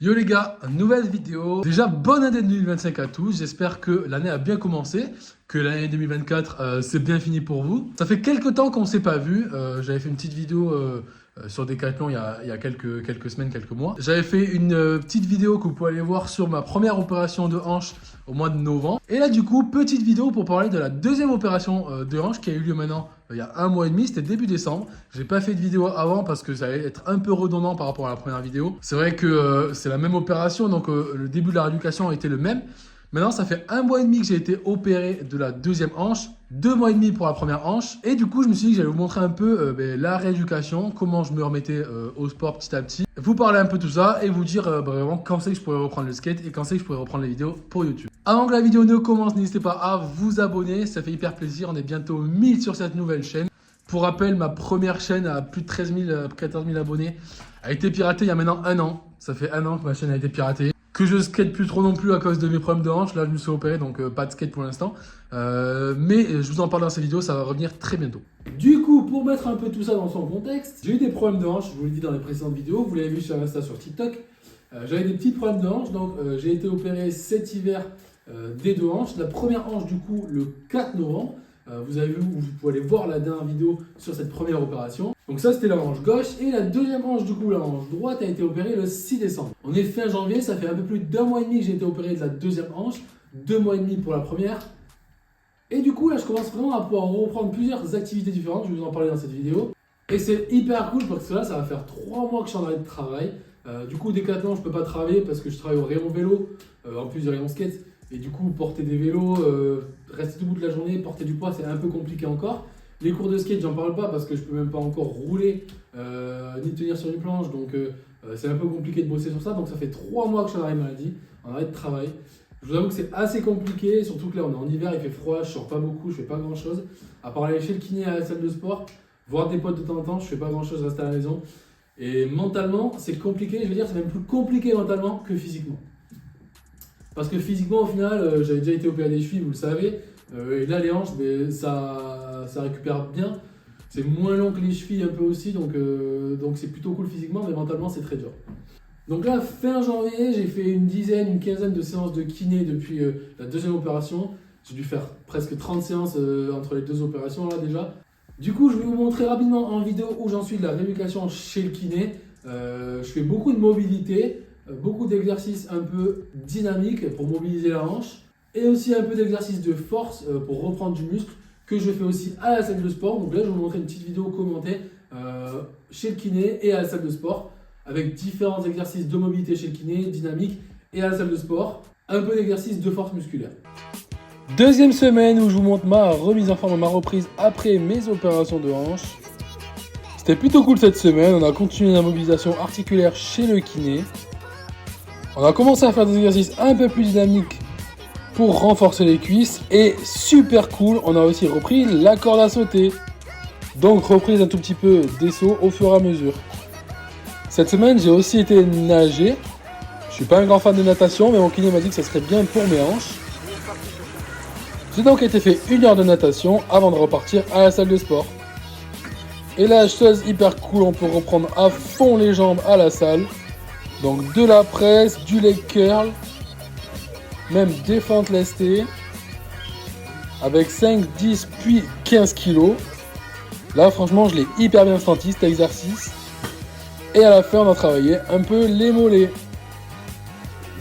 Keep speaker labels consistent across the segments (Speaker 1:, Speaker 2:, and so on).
Speaker 1: Yo les gars, nouvelle vidéo. Déjà, bonne année 2025 à tous. J'espère que l'année a bien commencé, que l'année 2024 c'est bien fini pour vous. Ça fait quelques temps qu'on ne s'est pas vu. J'avais fait une petite vidéo sur Decathlon il y a quelques semaines, quelques mois. J'avais fait une petite vidéo que vous pouvez aller voir sur ma première opération de hanche au mois de novembre. Et là du coup, petite vidéo pour parler de la deuxième opération de hanche qui a eu lieu maintenant il y a un mois et demi, c'était début décembre. J'ai pas fait de vidéo avant parce que ça allait être un peu redondant par rapport à la première vidéo. C'est vrai que c'est la même opération, donc le début de la rééducation a été le même. Maintenant, ça fait un mois et demi que j'ai été opéré de la deuxième hanche, 2 mois et demi pour la première hanche. Et du coup, je me suis dit que j'allais vous montrer un peu la rééducation, comment je me remettais au sport petit à petit. Vous parler un peu de tout ça et vous dire vraiment quand c'est que je pourrais reprendre le skate et quand c'est que je pourrais reprendre les vidéos pour YouTube. Avant que la vidéo ne commence, n'hésitez pas à vous abonner, ça fait hyper plaisir. On est bientôt 1000 sur cette nouvelle chaîne. Pour rappel, ma première chaîne à plus de 13 000, 14 000 abonnés a été piratée il y a maintenant un an. Ça fait un an que ma chaîne a été piratée. Que je skate plus trop non plus à cause de mes problèmes de hanche. Là, je me suis opéré, donc pas de skate pour l'instant. Mais je vous en parle dans cette vidéo, ça va revenir très bientôt. Du coup, pour mettre un peu tout ça dans son contexte, j'ai eu des problèmes de hanche, je vous l'ai dit dans les précédentes vidéos. Vous l'avez vu sur Insta, sur TikTok. J'avais des petits problèmes de hanche, donc j'ai été opéré cet hiver des deux hanches. La première hanche, du coup, le 4 novembre. Vous avez vu, vous pouvez aller voir la dernière vidéo sur cette première opération. Donc ça, c'était la hanche gauche. Et la deuxième hanche, du coup, la hanche droite, a été opérée le 6 décembre. On est fin janvier, ça fait un peu plus d'un mois et demi que j'ai été opéré de la deuxième hanche. 2 mois et demi pour la première. Et du coup, là, je commence vraiment à pouvoir reprendre plusieurs activités différentes. Je vais vous en parler dans cette vidéo. Et c'est hyper cool parce que là, ça va faire 3 mois que je suis en arrêt de travail. Du coup, Decathlon, je peux pas travailler parce que je travaille au rayon vélo, en plus du rayon skate. Et du coup, porter des vélos, rester debout toute la journée, porter du poids, c'est un peu compliqué encore. Les cours de skate, j'en parle pas parce que je peux même pas encore rouler, ni tenir sur une planche. Donc, c'est un peu compliqué de bosser sur ça. Donc, ça fait 3 mois que je suis en arrêt maladie, en arrêt de travail. Je vous avoue que c'est assez compliqué, surtout que là, on est en hiver, il fait froid, je sors pas beaucoup, je fais pas grand chose. À part aller chez le kiné à la salle de sport, voir des potes de temps en temps, je fais pas grand chose, je reste à la maison. Et mentalement, c'est compliqué, je veux dire, c'est même plus compliqué mentalement que physiquement. Parce que physiquement, au final, j'avais déjà été opéré des chevilles, vous le savez. Et là, les hanches, ça récupère bien. C'est moins long que les chevilles un peu aussi, donc c'est plutôt cool physiquement, mais mentalement, c'est très dur. Donc là, fin janvier, j'ai fait une quinzaine de séances de kiné depuis la deuxième opération. J'ai dû faire presque 30 séances entre les deux opérations là déjà. Du coup, je vais vous montrer rapidement en vidéo où j'en suis de la rééducation chez le kiné. Je fais beaucoup de mobilité. Beaucoup d'exercices un peu dynamiques pour mobiliser la hanche et aussi un peu d'exercices de force pour reprendre du muscle que je fais aussi à la salle de sport. Donc là, je vais vous montrer une petite vidéo commentée chez le kiné et à la salle de sport avec différents exercices de mobilité chez le kiné, dynamique et à la salle de sport, un peu d'exercices de force musculaire. Deuxième semaine où je vous montre ma remise en forme, ma reprise après mes opérations de hanche. C'était plutôt cool cette semaine, on a continué la mobilisation articulaire chez le kiné. On a commencé à faire des exercices un peu plus dynamiques pour renforcer les cuisses. Et super cool, on a aussi repris la corde à sauter. Donc reprise un tout petit peu des sauts au fur et à mesure. Cette semaine, j'ai aussi été nager. Je suis pas un grand fan de natation, mais mon kiné m'a dit que ça serait bien pour mes hanches. J'ai donc été fait 1 heure de natation avant de repartir à la salle de sport. Et là, chose hyper cool, on peut reprendre à fond les jambes à la salle. Donc de la presse, du leg curl, même des fentes lestées, avec 5, 10 puis 15 kilos. Là franchement je l'ai hyper bien senti cet exercice. Et à la fin on a travaillé un peu les mollets.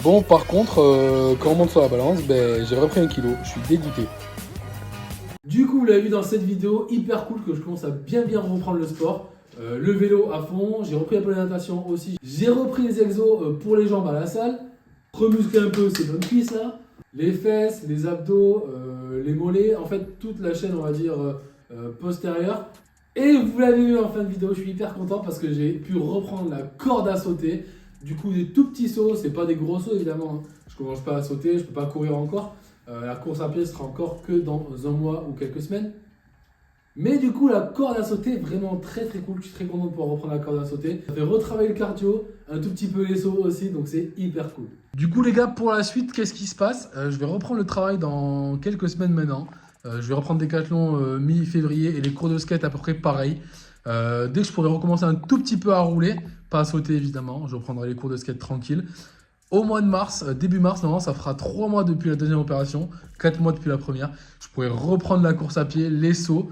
Speaker 1: Bon par contre, quand on monte sur la balance, j'ai repris 1 kilo, je suis dégoûté. Du coup vous l'avez vu dans cette vidéo, hyper cool que je commence à bien reprendre le sport. Le vélo à fond, j'ai repris un peu la natation aussi. J'ai repris les exos pour les jambes à la salle. Remuscler un peu ces bonnes cuisses là. Les fesses, les abdos, les mollets. En fait, toute la chaîne, on va dire, postérieure. Et vous l'avez vu en fin de vidéo, je suis hyper content parce que j'ai pu reprendre la corde à sauter. Du coup, des tout petits sauts, c'est pas des gros sauts évidemment. Je commence pas à sauter, je peux pas courir encore. La course à pied sera encore que dans un mois ou quelques semaines. Mais du coup, la corde à sauter, vraiment très cool. Je suis très content de pouvoir reprendre la corde à sauter. Ça fait retravailler le cardio, un tout petit peu les sauts aussi, donc c'est hyper cool. Du coup, les gars, pour la suite, qu'est-ce qui se passe? Je vais reprendre le travail dans quelques semaines maintenant. Je vais reprendre Décathlon mi-février et les cours de skate à peu près pareil. Dès que je pourrai recommencer un tout petit peu à rouler, pas à sauter évidemment, je reprendrai les cours de skate tranquille. Au mois de mars, début mars, normalement, ça fera 3 mois depuis la deuxième opération, 4 mois depuis la première. Je pourrai reprendre la course à pied, les sauts.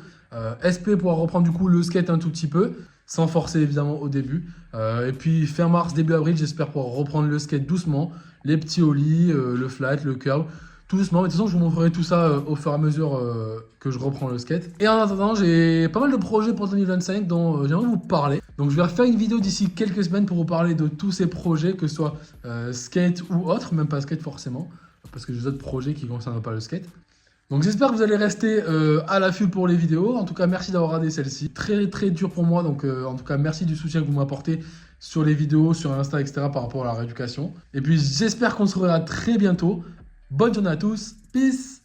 Speaker 1: SP pour reprendre du coup le skate un tout petit peu, sans forcer évidemment au début. Et puis fin mars, début avril, j'espère pouvoir reprendre le skate doucement, les petits ollies, le flat, le curl, tout doucement. Mais de toute façon, je vous montrerai tout ça au fur et à mesure que je reprends le skate. Et en attendant, j'ai pas mal de projets pour 2025 dont j'aimerais vous parler. Donc je vais refaire une vidéo d'ici quelques semaines pour vous parler de tous ces projets, que ce soit skate ou autre, même pas skate forcément, parce que j'ai d'autres projets qui ne concernent pas le skate. Donc j'espère que vous allez rester à l'affût pour les vidéos. En tout cas, merci d'avoir regardé celle-ci. Très très dur pour moi, donc en tout cas, merci du soutien que vous m'apportez sur les vidéos, sur Insta, etc. par rapport à la rééducation. Et puis j'espère qu'on se reverra très bientôt. Bonne journée à tous. Peace!